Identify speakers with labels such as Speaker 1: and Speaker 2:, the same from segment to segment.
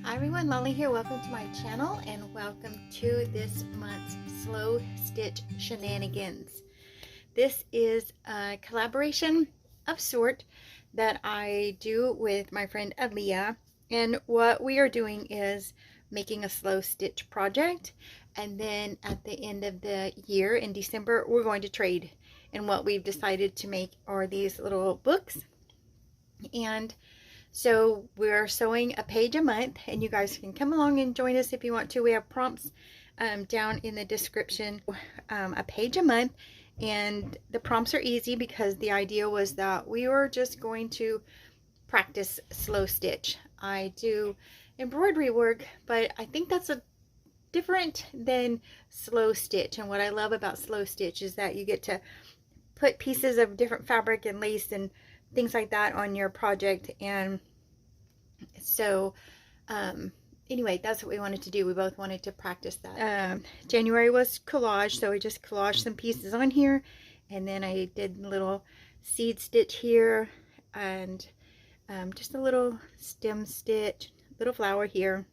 Speaker 1: Hi everyone, Molly here. Welcome to my channel and welcome to this month's Slow Stitch Shenanigans. This is a collaboration of sort that I do with my friend Alia, and what we are doing is making a slow stitch project, and then at the end of the year in December we're going to trade, and what we've decided to make are these little books. And so we're sewing a page a month, and you guys can come along and join us if you want to. We have prompts down in the description. A page a month, and the prompts are easy because the idea was that we were just going to practice slow stitch. I do embroidery work, but I think that's a different than slow stitch. And what I love about slow stitch is that you get to put pieces of different fabric and lace and things like that on your project. And so anyway, that's what we wanted to do. We both wanted to practice that. January was collage, so we just collaged some pieces on here, and then I did a little seed stitch here, and just a little stem stitch, little flower here,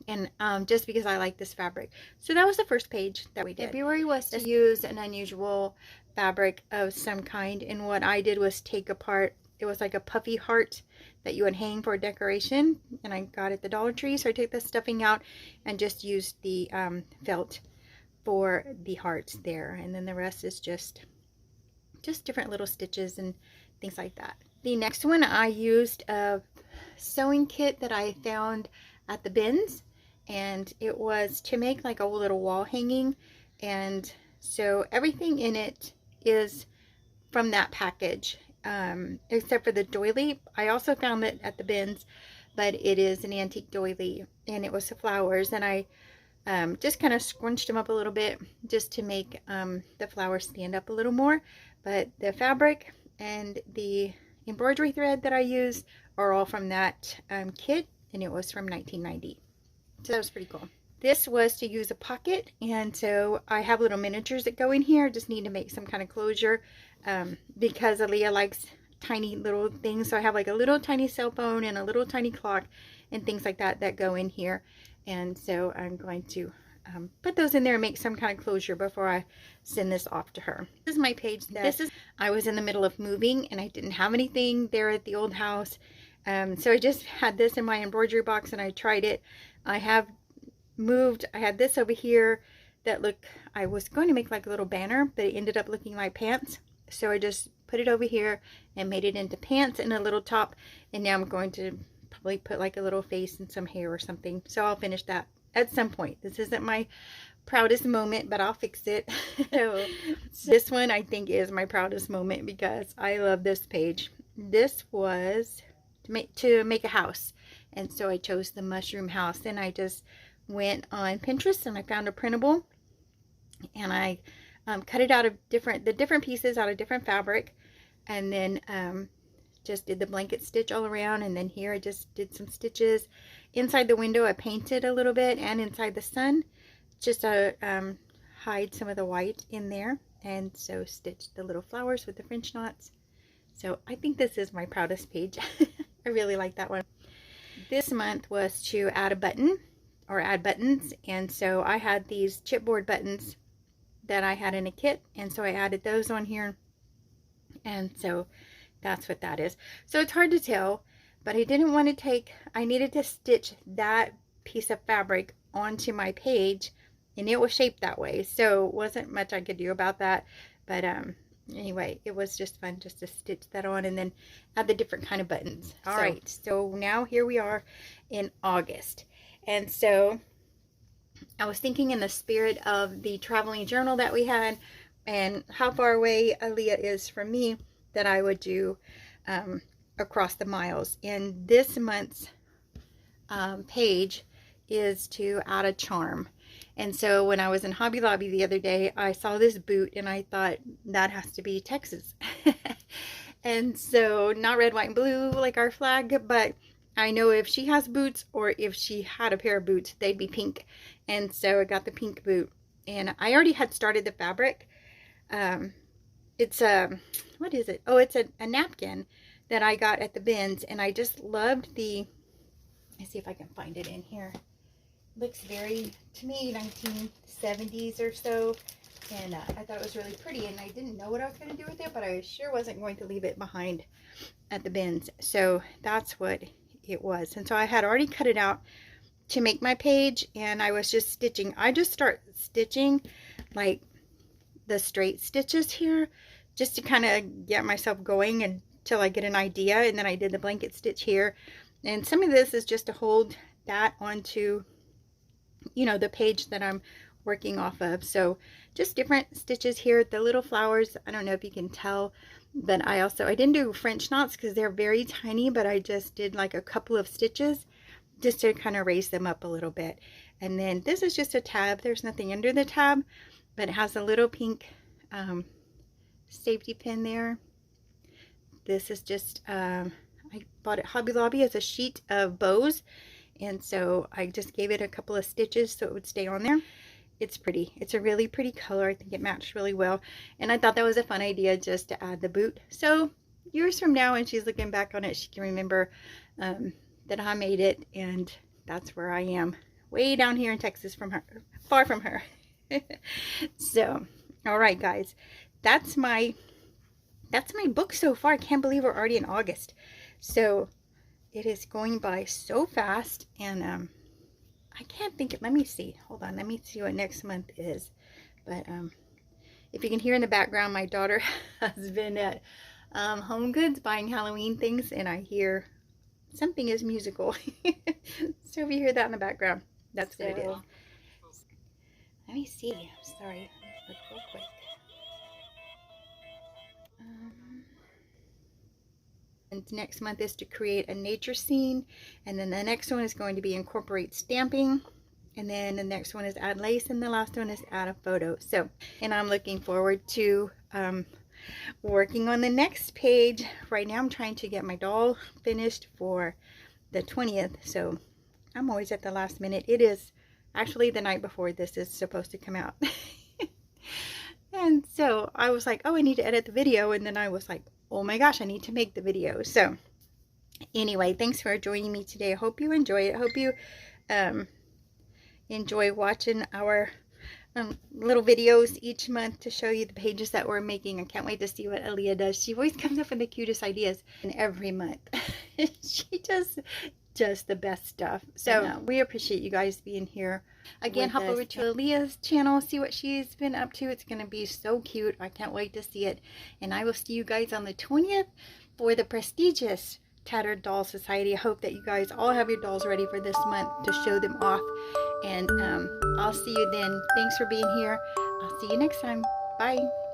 Speaker 1: and just because I like this fabric. So that was the first page that we did. February was to use an unusual fabric of some kind, and what I did was take apart, it was like a puffy heart that you would hang for decoration, and I got at the Dollar Tree. So I took the stuffing out and just used the felt for the hearts there, and then the rest is just different little stitches and things like that. The next one, I used a sewing kit that I found at the bins, and it was to make like a little wall hanging, and so everything in it is from that package, except for the doily. I also found it at the bins, but it is an antique doily, and it was the flowers, and I just kind of scrunched them up a little bit just to make the flowers stand up a little more. But the fabric and the embroidery thread that I used are all from that kit, and it was from 1990. So that was pretty cool. This was to use a pocket, and so I have little miniatures that go in here. I just need to make some kind of closure because Aaliyah likes tiny little things. So I have like a little tiny cell phone and a little tiny clock and things like that that go in here. And so I'm going to put those in there and make some kind of closure before I send this off to her. This is my page. I was in the middle of moving, and I didn't have anything there at the old house. So I just had this in my embroidery box, and I tried it. I have moved. I had this over here that I was going to make like a little banner, but it ended up looking like pants. So I just put it over here and made it into pants and a little top, and now I'm going to probably put like a little face and some hair or something. So I'll finish that at some point. This isn't my proudest moment, but I'll fix it. So this one I think is my proudest moment because I love this page. This was to make a house, and so I chose the mushroom house, and I just went on Pinterest and I found a printable, and I cut it out of the different pieces out of different fabric, and then just did the blanket stitch all around, and then here I just did some stitches inside the window. I painted a little bit, and inside the sun just to hide some of the white in there, and so stitched the little flowers with the French knots. So I think this is my proudest page. I really like that one. This month was to add a button or add buttons, and so I had these chipboard buttons that I had in a kit, and so I added those on here, and so that's what that is. So it's hard to tell, but I didn't want to I needed to stitch that piece of fabric onto my page, and it was shaped that way, so wasn't much I could do about that. But anyway, it was just fun just to stitch that on and then add the different kind of buttons. All right, so now here we are in August. And so I was thinking, in the spirit of the traveling journal that we had and how far away Aaliyah is from me, that I would do across the miles. And this month's page is to add a charm. And so when I was in Hobby Lobby the other day, I saw this boot, and I thought that has to be Texas. And so not red, white, and blue like our flag, but I know if she has boots, or if she had a pair of boots, they'd be pink. And so I got the pink boot, and I already had started the fabric. It's a, what is it? Oh, it's a napkin that I got at the bins, and I just loved the Let's see if I can find it in here. Looks very, to me, 1970s or so. And I thought it was really pretty, and I didn't know what I was going to do with it, but I sure wasn't going to leave it behind at the bins. So that's what it was. And so I had already cut it out to make my page, and I was just stitching. I just start stitching like the straight stitches here just to kind of get myself going until I get an idea. And then I did the blanket stitch here, and some of this is just to hold that onto, you know, the page that I'm working off of. So just different stitches here. The little flowers, I don't know if you can tell, but I didn't do French knots because they're very tiny, but I just did like a couple of stitches just to kind of raise them up a little bit. And then this is just a tab. There's nothing under the tab, but it has a little pink safety pin there. This is just I bought it Hobby Lobby as a sheet of bows, and so I just gave it a couple of stitches so it would stay on there. It's pretty. It's a really pretty color. I think it matched really well, and I thought that was a fun idea just to add the boot. So years from now, when she's looking back on it, she can remember that I made it, and that's where I am, way down here in Texas from her, far from her. So, all right, guys, that's my book so far. I can't believe we're already in August. So it is going by so fast, and I can't think of, let me see, hold on, let me see what next month is. But if you can hear in the background, my daughter has been at Home Goods buying Halloween things, and I hear something is musical. So if you hear that in the background, that's what it is. Let me see, sorry, let me look real quick. And next month is to create a nature scene, and then the next one is going to be incorporate stamping, and then the next one is add lace, and the last one is add a photo. So, and I'm looking forward to working on the next page. Right now I'm trying to get my doll finished for the 20th, so I'm always at the last minute. It is actually the night before this is supposed to come out. And so I was like, oh, I need to edit the video, and then I was like, oh my gosh, I need to make the video. So anyway, thanks for joining me today. I hope you enjoy it. I hope you enjoy watching our little videos each month to show you the pages that we're making. I can't wait to see what Alia does. She always comes up with the cutest ideas, and every month she does just the best stuff. So we appreciate you guys being here. Again, hop over to Alia's channel, see what she's been up to. It's going to be so cute. I can't wait to see it. And I will see you guys on the 20th for the prestigious Tattered Doll Society. I hope that you guys all have your dolls ready for this month to show them off. And I'll see you then. Thanks for being here. I'll see you next time. Bye.